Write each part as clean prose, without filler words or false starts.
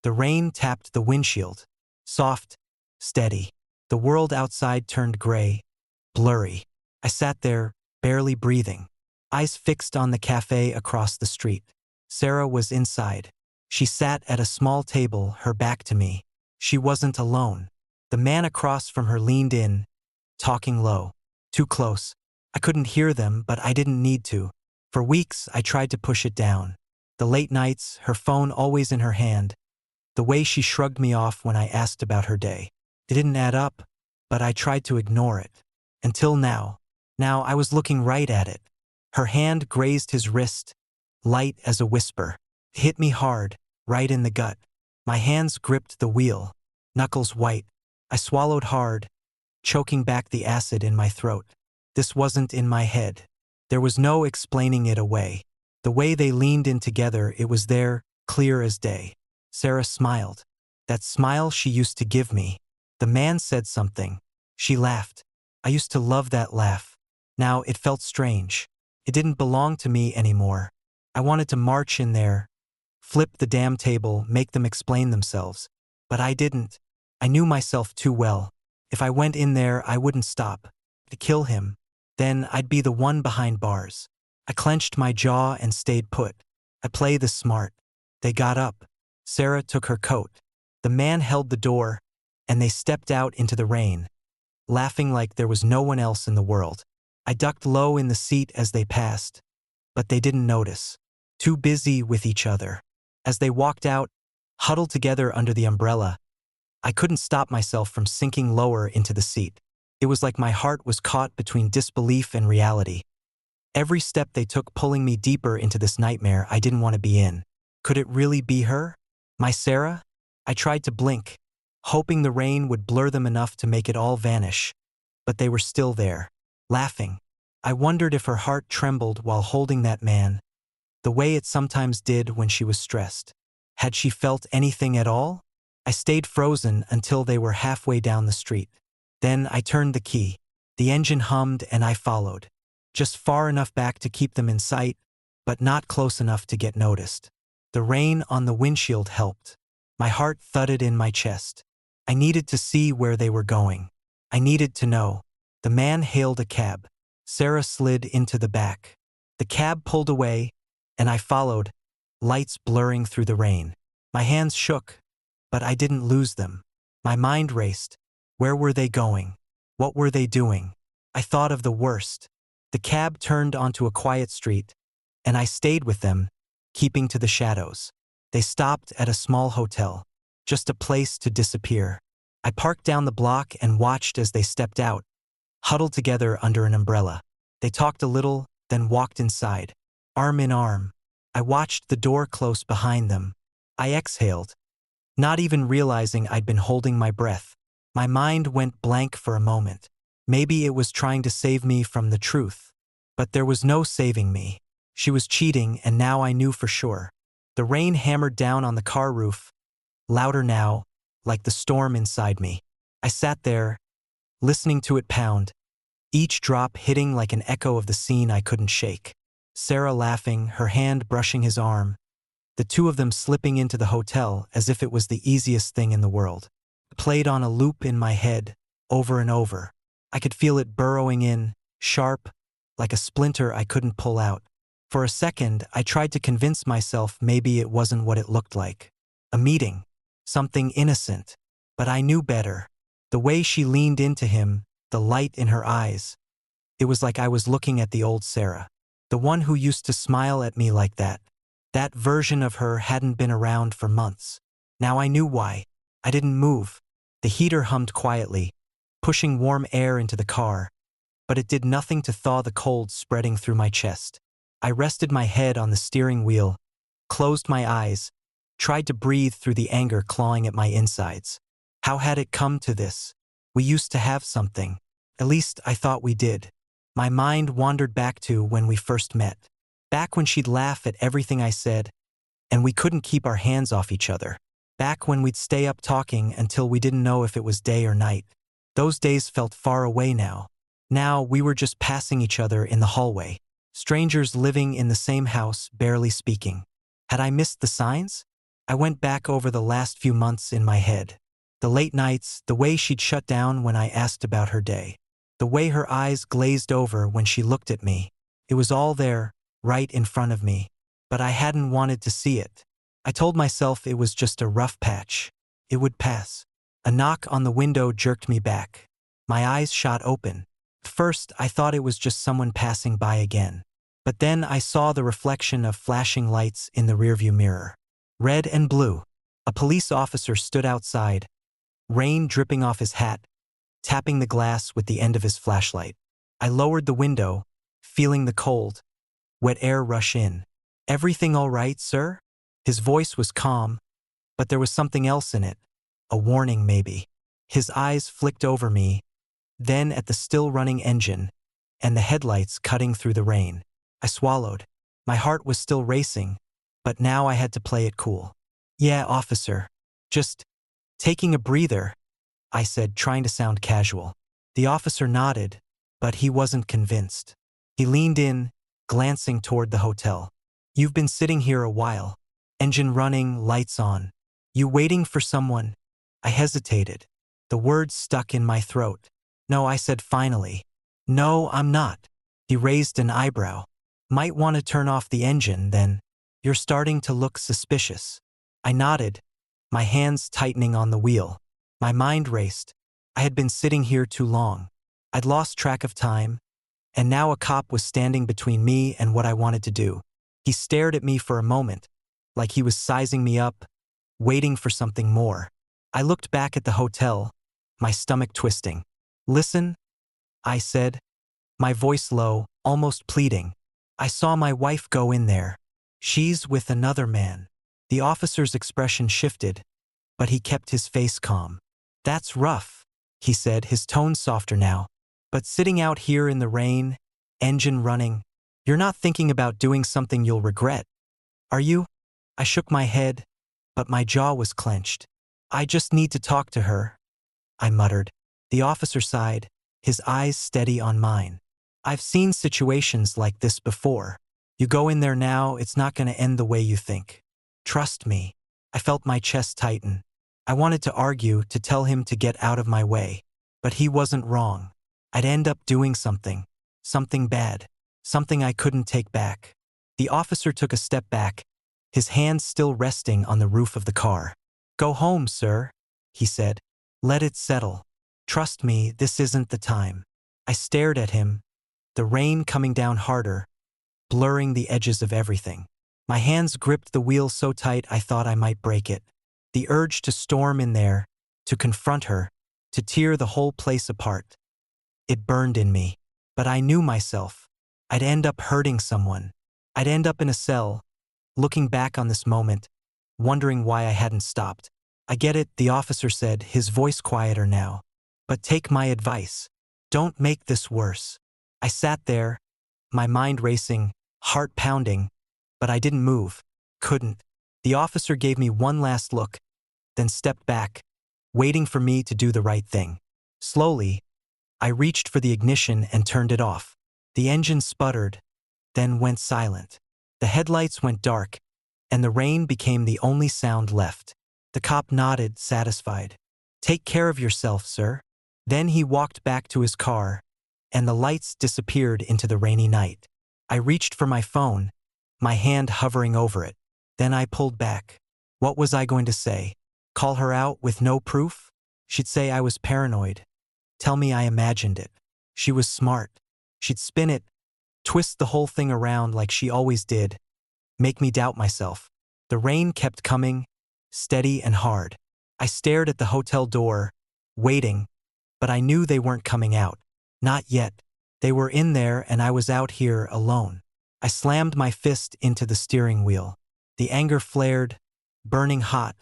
The rain tapped the windshield. Soft, steady. The world outside turned gray, blurry. I sat there, barely breathing, eyes fixed on the cafe across the street. Sarah was inside. She sat at a small table, her back to me. She wasn't alone. The man across from her leaned in, talking low. Too close. I couldn't hear them, but I didn't need to. For weeks, I tried to push it down. The late nights, her phone always in her hand. The way she shrugged me off when I asked about her day. It didn't add up, but I tried to ignore it. Until now. Now I was looking right at it. Her hand grazed his wrist, light as a whisper. It hit me hard, right in the gut. My hands gripped the wheel, knuckles white. I swallowed hard, choking back the acid in my throat. This wasn't in my head. There was no explaining it away. The way they leaned in together, it was there, clear as day. Sarah smiled. That smile she used to give me. The man said something. She laughed. I used to love that laugh. Now it felt strange. It didn't belong to me anymore. I wanted to march in there, flip the damn table, make them explain themselves. But I didn't. I knew myself too well. If I went in there, I wouldn't stop. To kill him. Then I'd be the one behind bars. I clenched my jaw and stayed put. I play the smart. They got up. Sarah took her coat. The man held the door, and they stepped out into the rain, laughing like there was no one else in the world. I ducked low in the seat as they passed, but they didn't notice. Too busy with each other. As they walked out, huddled together under the umbrella, I couldn't stop myself from sinking lower into the seat. It was like my heart was caught between disbelief and reality. Every step they took pulling me deeper into this nightmare I didn't want to be in. Could it really be her? My Sarah? I tried to blink, hoping the rain would blur them enough to make it all vanish. But they were still there, laughing. I wondered if her heart trembled while holding that man, the way it sometimes did when she was stressed. Had she felt anything at all? I stayed frozen until they were halfway down the street. Then I turned the key. The engine hummed and I followed. Just far enough back to keep them in sight, but not close enough to get noticed. The rain on the windshield helped. My heart thudded in my chest. I needed to see where they were going. I needed to know. The man hailed a cab. Sarah slid into the back. The cab pulled away, and I followed, lights blurring through the rain. My hands shook, but I didn't lose them. My mind raced. Where were they going? What were they doing? I thought of the worst. The cab turned onto a quiet street, and I stayed with them, keeping to the shadows. They stopped at a small hotel, just a place to disappear. I parked down the block and watched as they stepped out, huddled together under an umbrella. They talked a little, then walked inside, arm in arm. I watched the door close behind them. I exhaled, not even realizing I'd been holding my breath. My mind went blank for a moment. Maybe it was trying to save me from the truth. But there was no saving me. She was cheating, and now I knew for sure. The rain hammered down on the car roof, louder now, like the storm inside me. I sat there, listening to it pound, each drop hitting like an echo of the scene I couldn't shake. Sarah laughing, her hand brushing his arm, the two of them slipping into the hotel as if it was the easiest thing in the world. It played on a loop in my head, over and over. I could feel it burrowing in, sharp, like a splinter I couldn't pull out. For a second, I tried to convince myself maybe it wasn't what it looked like. A meeting. Something innocent. But I knew better. The way she leaned into him, the light in her eyes. It was like I was looking at the old Sarah. The one who used to smile at me like that. That version of her hadn't been around for months. Now I knew why. I didn't move. The heater hummed quietly, pushing warm air into the car. But it did nothing to thaw the cold spreading through my chest. I rested my head on the steering wheel, closed my eyes, tried to breathe through the anger clawing at my insides. How had it come to this? We used to have something. At least I thought we did. My mind wandered back to when we first met. Back when she'd laugh at everything I said, and we couldn't keep our hands off each other. Back when we'd stay up talking until we didn't know if it was day or night. Those days felt far away now. Now we were just passing each other in the hallway. Strangers living in the same house, barely speaking. Had I missed the signs? I went back over the last few months in my head. The late nights, the way she'd shut down when I asked about her day. The way her eyes glazed over when she looked at me. It was all there, right in front of me. But I hadn't wanted to see it. I told myself it was just a rough patch. It would pass. A knock on the window jerked me back. My eyes shot open. First, I thought it was just someone passing by again. But then I saw the reflection of flashing lights in the rearview mirror. Red and blue. A police officer stood outside, rain dripping off his hat, tapping the glass with the end of his flashlight. I lowered the window, feeling the cold, wet air rush in. "Everything all right, sir?" His voice was calm, but there was something else in it. A warning, maybe. His eyes flicked over me, then at the still-running engine, and the headlights cutting through the rain. I swallowed. My heart was still racing, but now I had to play it cool. "Yeah, officer. Just taking a breather," I said, trying to sound casual. The officer nodded, but he wasn't convinced. He leaned in, glancing toward the hotel. "You've been sitting here a while. Engine running, lights on. You waiting for someone?" I hesitated. The words stuck in my throat. "No," I said finally. "No, I'm not." He raised an eyebrow. "Might want to turn off the engine, then. You're starting to look suspicious." I nodded, my hands tightening on the wheel. My mind raced. I had been sitting here too long. I'd lost track of time, and now a cop was standing between me and what I wanted to do. He stared at me for a moment, like he was sizing me up, waiting for something more. I looked back at the hotel, my stomach twisting. "Listen," I said, my voice low, almost pleading. "I saw my wife go in there. She's with another man." The officer's expression shifted, but he kept his face calm. "That's rough," he said, his tone softer now. "But sitting out here in the rain, engine running, you're not thinking about doing something you'll regret, are you?" I shook my head, but my jaw was clenched. "I just need to talk to her," I muttered. The officer sighed, his eyes steady on mine. "I've seen situations like this before. You go in there now, it's not going to end the way you think. Trust me." I felt my chest tighten. I wanted to argue, to tell him to get out of my way. But he wasn't wrong. I'd end up doing something bad, something I couldn't take back. The officer took a step back, his hand still resting on the roof of the car. "Go home, sir," he said. "Let it settle. Trust me, this isn't the time." I stared at him, the rain coming down harder, blurring the edges of everything. My hands gripped the wheel so tight I thought I might break it. The urge to storm in there, to confront her, to tear the whole place apart. It burned in me. But I knew myself. I'd end up hurting someone. I'd end up in a cell, looking back on this moment, wondering why I hadn't stopped. "I get it," the officer said, his voice quieter now. "But take my advice. Don't make this worse." I sat there, my mind racing, heart pounding, but I didn't move. Couldn't. The officer gave me one last look, then stepped back, waiting for me to do the right thing. Slowly, I reached for the ignition and turned it off. The engine sputtered, then went silent. The headlights went dark, and the rain became the only sound left. The cop nodded, satisfied. "Take care of yourself, sir." Then he walked back to his car, and the lights disappeared into the rainy night. I reached for my phone, my hand hovering over it. Then I pulled back. What was I going to say? Call her out with no proof? She'd say I was paranoid. Tell me I imagined it. She was smart. She'd spin it, twist the whole thing around like she always did, make me doubt myself. The rain kept coming, steady and hard. I stared at the hotel door, waiting, but I knew they weren't coming out. Not yet. They were in there and I was out here alone. I slammed my fist into the steering wheel. The anger flared, burning hot,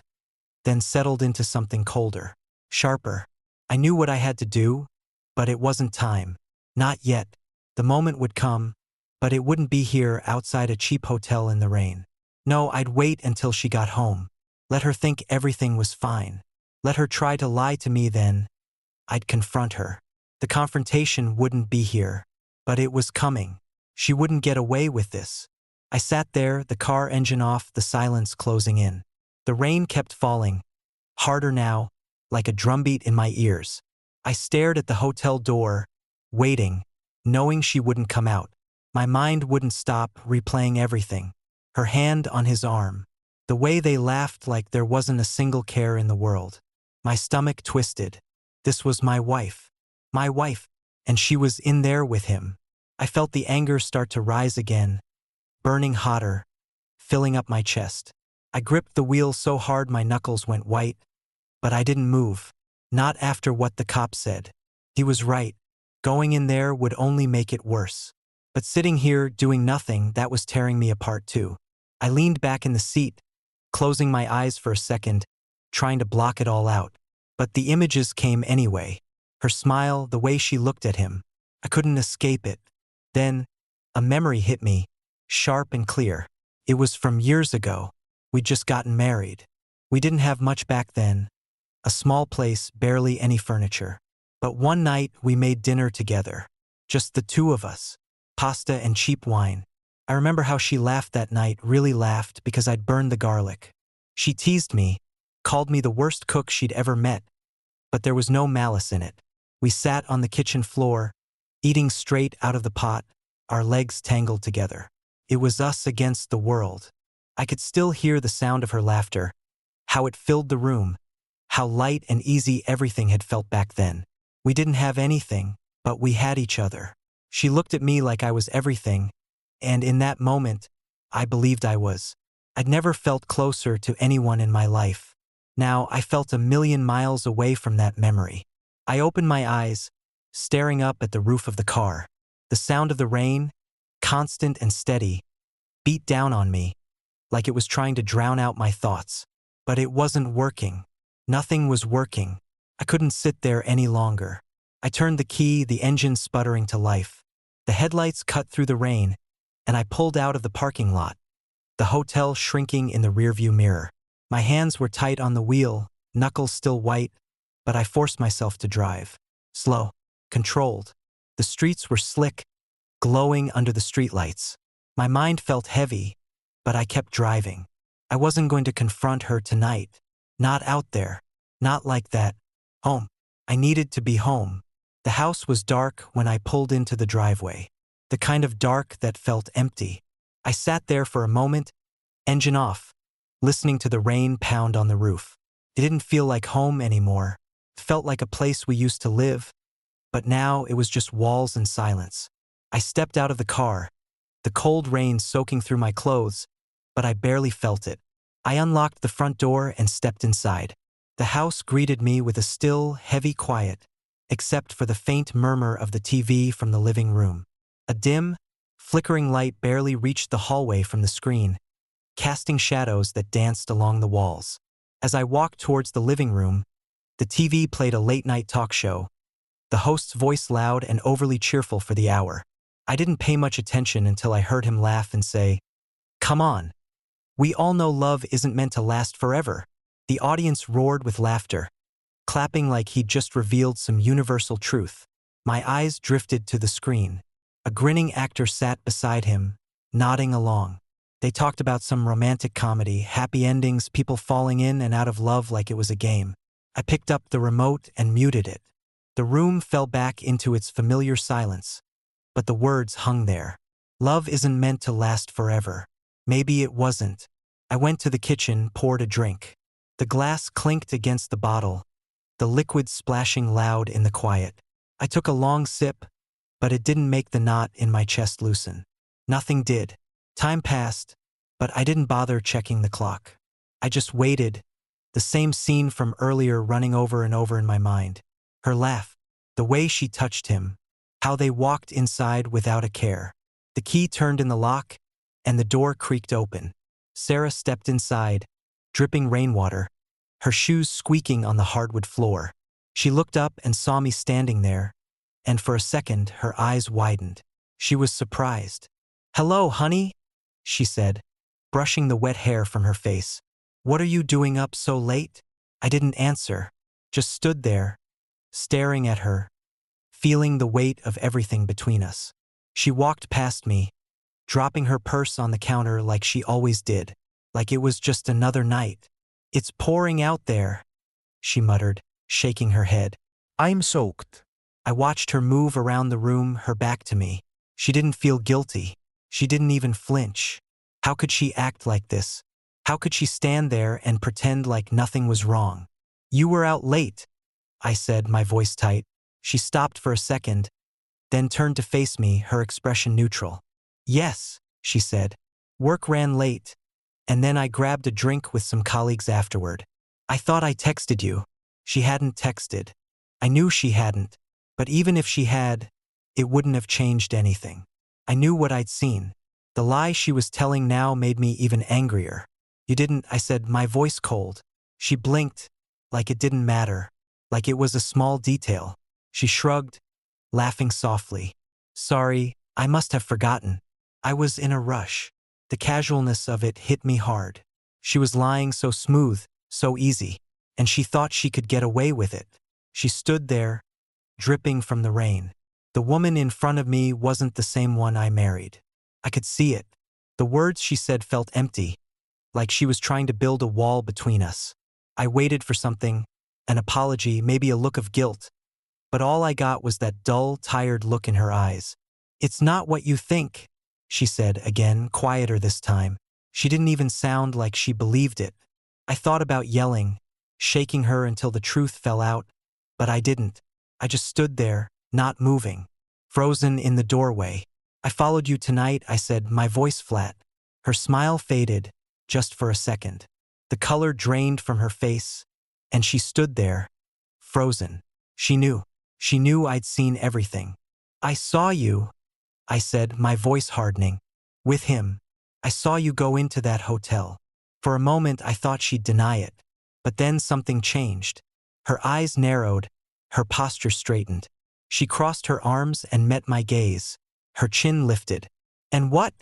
then settled into something colder, sharper. I knew what I had to do, but it wasn't time. Not yet. The moment would come, but it wouldn't be here outside a cheap hotel in the rain. No, I'd wait until she got home. Let her think everything was fine. Let her try to lie to me then. I'd confront her. The confrontation wouldn't be here, but it was coming. She wouldn't get away with this. I sat there, the car engine off, the silence closing in. The rain kept falling, harder now, like a drumbeat in my ears. I stared at the hotel door, waiting, knowing she wouldn't come out. My mind wouldn't stop replaying everything. Her hand on his arm. The way they laughed like there wasn't a single care in the world. My stomach twisted. This was my wife. My wife. And she was in there with him. I felt the anger start to rise again, burning hotter, filling up my chest. I gripped the wheel so hard my knuckles went white, but I didn't move. Not after what the cop said. He was right. Going in there would only make it worse. But sitting here doing nothing, that was tearing me apart too. I leaned back in the seat, closing my eyes for a second, trying to block it all out. But the images came anyway. Her smile, the way she looked at him. I couldn't escape it. Then, a memory hit me, sharp and clear. It was from years ago. We'd just gotten married. We didn't have much back then. A small place, barely any furniture. But one night we made dinner together. Just the two of us. Pasta and cheap wine. I remember how she laughed that night, really laughed because I'd burned the garlic. She teased me, called me the worst cook she'd ever met. But there was no malice in it. We sat on the kitchen floor, eating straight out of the pot, our legs tangled together. It was us against the world. I could still hear the sound of her laughter, how it filled the room, how light and easy everything had felt back then. We didn't have anything, but we had each other. She looked at me like I was everything, and in that moment, I believed I was. I'd never felt closer to anyone in my life. Now I felt a million miles away from that memory. I opened my eyes, staring up at the roof of the car. The sound of the rain, constant and steady, beat down on me, like it was trying to drown out my thoughts. But it wasn't working. Nothing was working. I couldn't sit there any longer. I turned the key, the engine sputtering to life. The headlights cut through the rain, and I pulled out of the parking lot, the hotel shrinking in the rearview mirror. My hands were tight on the wheel, knuckles still white, but I forced myself to drive. Slow, controlled. The streets were slick, glowing under the streetlights. My mind felt heavy, but I kept driving. I wasn't going to confront her tonight. Not out there. Not like that. Home. I needed to be home. The house was dark when I pulled into the driveway. The kind of dark that felt empty. I sat there for a moment, engine off, listening to the rain pound on the roof. It didn't feel like home anymore. It felt like a place we used to live, but now it was just walls and silence. I stepped out of the car, the cold rain soaking through my clothes, but I barely felt it. I unlocked the front door and stepped inside. The house greeted me with a still, heavy quiet, except for the faint murmur of the TV from the living room. A dim, flickering light barely reached the hallway from the screen, casting shadows that danced along the walls. As I walked towards the living room, the TV played a late-night talk show, the host's voice loud and overly cheerful for the hour. I didn't pay much attention until I heard him laugh and say, "Come on. We all know love isn't meant to last forever." The audience roared with laughter, clapping like he'd just revealed some universal truth. My eyes drifted to the screen. A grinning actor sat beside him, nodding along. They talked about some romantic comedy, happy endings, people falling in and out of love like it was a game. I picked up the remote and muted it. The room fell back into its familiar silence, but the words hung there. Love isn't meant to last forever. Maybe it wasn't. I went to the kitchen, poured a drink. The glass clinked against the bottle, the liquid splashing loud in the quiet. I took a long sip, but it didn't make the knot in my chest loosen. Nothing did. Time passed, but I didn't bother checking the clock. I just waited, the same scene from earlier running over and over in my mind. Her laugh, the way she touched him, how they walked inside without a care. The key turned in the lock, and the door creaked open. Sarah stepped inside, dripping rainwater, her shoes squeaking on the hardwood floor. She looked up and saw me standing there, and for a second her eyes widened. She was surprised. "Hello, honey," she said, brushing the wet hair from her face. "What are you doing up so late?" I didn't answer, just stood there, staring at her, feeling the weight of everything between us. She walked past me, dropping her purse on the counter like she always did, like it was just another night. It's pouring out there, she muttered, shaking her head. I'm soaked. I watched her move around the room, her back to me. She didn't feel guilty. She didn't even flinch. How could she act like this? How could she stand there and pretend like nothing was wrong? You were out late, I said, my voice tight. She stopped for a second, then turned to face me, her expression neutral. Yes, she said. Work ran late, and then I grabbed a drink with some colleagues afterward. I thought I texted you. She hadn't texted. I knew she hadn't, but even if she had, it wouldn't have changed anything. I knew what I'd seen. The lie she was telling now made me even angrier. You didn't, I said, my voice cold. She blinked, like it didn't matter, like it was a small detail. She shrugged, laughing softly. Sorry, I must have forgotten. I was in a rush. The casualness of it hit me hard. She was lying so smooth, so easy, and she thought she could get away with it. She stood there, dripping from the rain. The woman in front of me wasn't the same one I married. I could see it. The words she said felt empty, like she was trying to build a wall between us. I waited for something, an apology, maybe a look of guilt, but all I got was that dull, tired look in her eyes. It's not what you think, she said again, quieter this time. She didn't even sound like she believed it. I thought about yelling, shaking her until the truth fell out, but I didn't. I just stood there, not moving, frozen in the doorway. I followed you tonight, I said, my voice flat. Her smile faded, just for a second. The color drained from her face, and she stood there, frozen. She knew. She knew I'd seen everything. I saw you, I said, my voice hardening. With him. I saw you go into that hotel. For a moment I thought she'd deny it. But then something changed. Her eyes narrowed, her posture straightened. She crossed her arms and met my gaze. Her chin lifted. And what?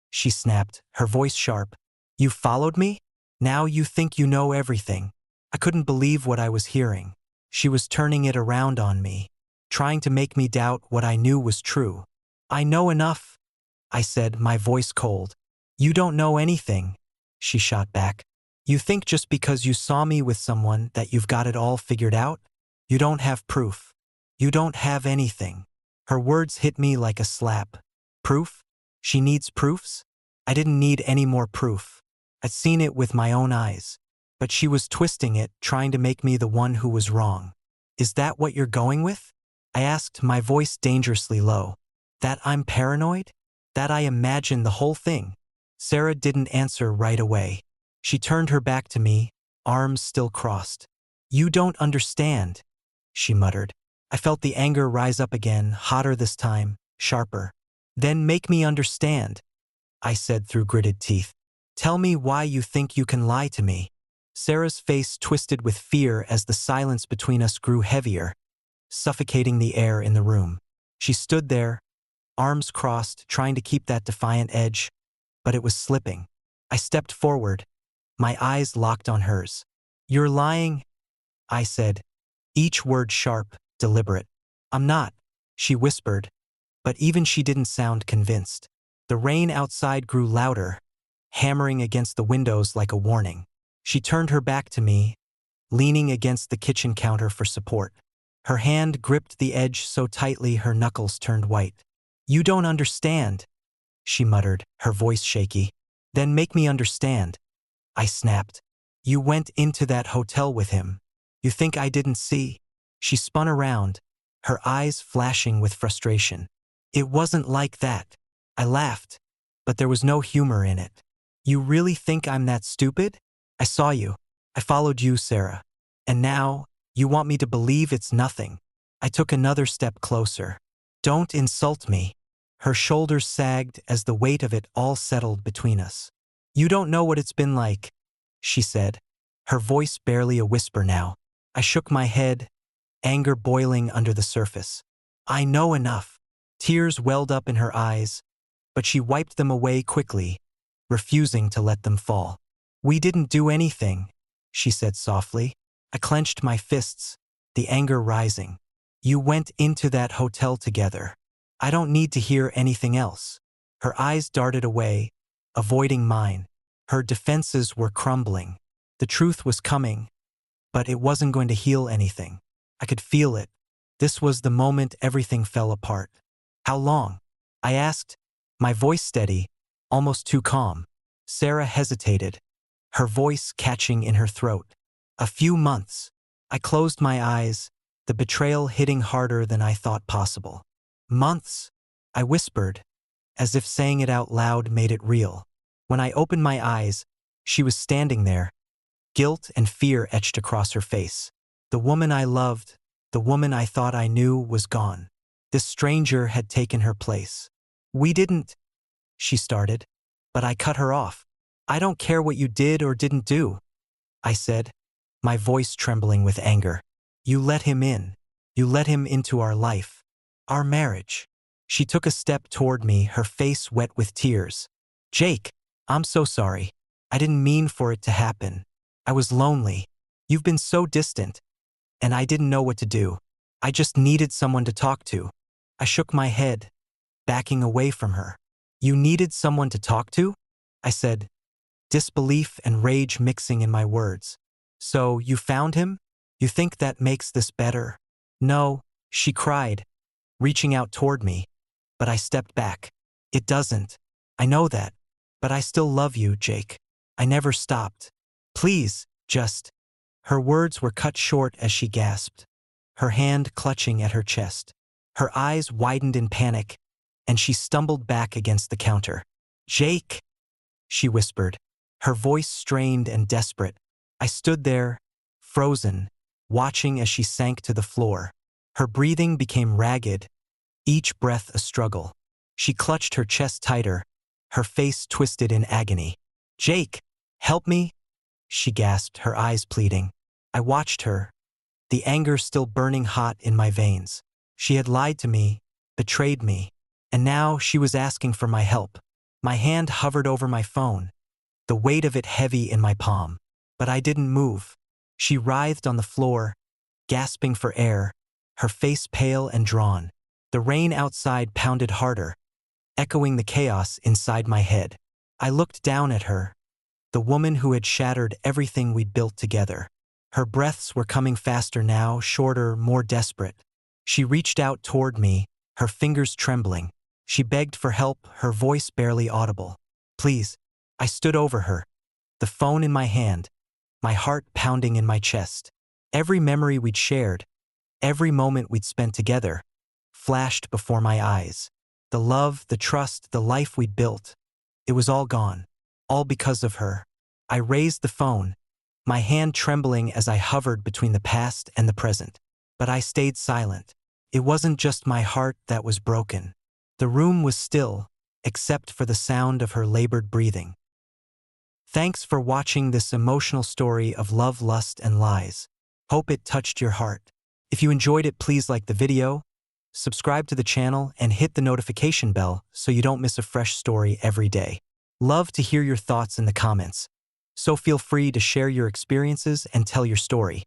She snapped, her voice sharp. You followed me? Now you think you know everything. I couldn't believe what I was hearing. She was turning it around on me, trying to make me doubt what I knew was true. I know enough, I said, my voice cold. You don't know anything, she shot back. You think just because you saw me with someone that you've got it all figured out? You don't have proof. You don't have anything. Her words hit me like a slap. Proof? She needs proofs? I didn't need any more proof. I'd seen it with my own eyes. But she was twisting it, trying to make me the one who was wrong. Is that what you're going with? I asked, my voice dangerously low. That I'm paranoid? That I imagine the whole thing? Sarah didn't answer right away. She turned her back to me, arms still crossed. You don't understand, she muttered. I felt the anger rise up again, hotter this time, sharper. Then make me understand, I said through gritted teeth. Tell me why you think you can lie to me. Sarah's face twisted with fear as the silence between us grew heavier, suffocating the air in the room. She stood there, arms crossed, trying to keep that defiant edge, but it was slipping. I stepped forward, my eyes locked on hers. You're lying, I said, each word sharp, deliberate. I'm not, she whispered, but even she didn't sound convinced. The rain outside grew louder, hammering against the windows like a warning. She turned her back to me, leaning against the kitchen counter for support. Her hand gripped the edge so tightly her knuckles turned white. You don't understand, she muttered, her voice shaky. Then make me understand, I snapped. You went into that hotel with him. You think I didn't see? She spun around, her eyes flashing with frustration. It wasn't like that. I laughed, but there was no humor in it. You really think I'm that stupid? I saw you. I followed you, Sarah. And now, you want me to believe it's nothing. I took another step closer. Don't insult me. Her shoulders sagged as the weight of it all settled between us. You don't know what it's been like, she said, her voice barely a whisper now. I shook my head, anger boiling under the surface. I know enough. Tears welled up in her eyes, but she wiped them away quickly, refusing to let them fall. We didn't do anything, she said softly. I clenched my fists, the anger rising. You went into that hotel together. I don't need to hear anything else. Her eyes darted away, avoiding mine. Her defenses were crumbling. The truth was coming, but it wasn't going to heal anything. I could feel it. This was the moment everything fell apart. How long? I asked, my voice steady, almost too calm. Sarah hesitated, her voice catching in her throat. A few months. I closed my eyes, the betrayal hitting harder than I thought possible. Months, I whispered, as if saying it out loud made it real. When I opened my eyes, she was standing there, guilt and fear etched across her face. The woman I loved, the woman I thought I knew, was gone. This stranger had taken her place. We didn't, she started, but I cut her off. I don't care what you did or didn't do, I said, my voice trembling with anger. You let him in. You let him into our life. Our marriage. She took a step toward me, her face wet with tears. Jake, I'm so sorry. I didn't mean for it to happen. I was lonely. You've been so distant. And I didn't know what to do. I just needed someone to talk to. I shook my head, backing away from her. You needed someone to talk to? I said, disbelief and rage mixing in my words. So, you found him? You think that makes this better? No, she cried, reaching out toward me. But I stepped back. It doesn't. I know that. But I still love you, Jake. I never stopped. Please, just. Her words were cut short as she gasped, her hand clutching at her chest. Her eyes widened in panic, and she stumbled back against the counter. Jake, she whispered, her voice strained and desperate. I stood there, frozen, watching as she sank to the floor. Her breathing became ragged, each breath a struggle. She clutched her chest tighter, her face twisted in agony. Jake, help me, she gasped, her eyes pleading. I watched her, the anger still burning hot in my veins. She had lied to me, betrayed me, and now she was asking for my help. My hand hovered over my phone, the weight of it heavy in my palm. But I didn't move. She writhed on the floor, gasping for air, her face pale and drawn. The rain outside pounded harder, echoing the chaos inside my head. I looked down at her, the woman who had shattered everything we'd built together. Her breaths were coming faster now, shorter, more desperate. She reached out toward me, her fingers trembling. She begged for help, her voice barely audible. Please. I stood over her, the phone in my hand, my heart pounding in my chest. Every memory we'd shared, every moment we'd spent together, flashed before my eyes. The love, the trust, the life we'd built. It was all gone, all because of her. I raised the phone, my hand trembling as I hovered between the past and the present. But I stayed silent. It wasn't just my heart that was broken. The room was still, except for the sound of her labored breathing. Thanks for watching this emotional story of love, lust, and lies. Hope it touched your heart. If you enjoyed it, please like the video, subscribe to the channel, and hit the notification bell so you don't miss a fresh story every day. Love to hear your thoughts in the comments, so feel free to share your experiences and tell your story.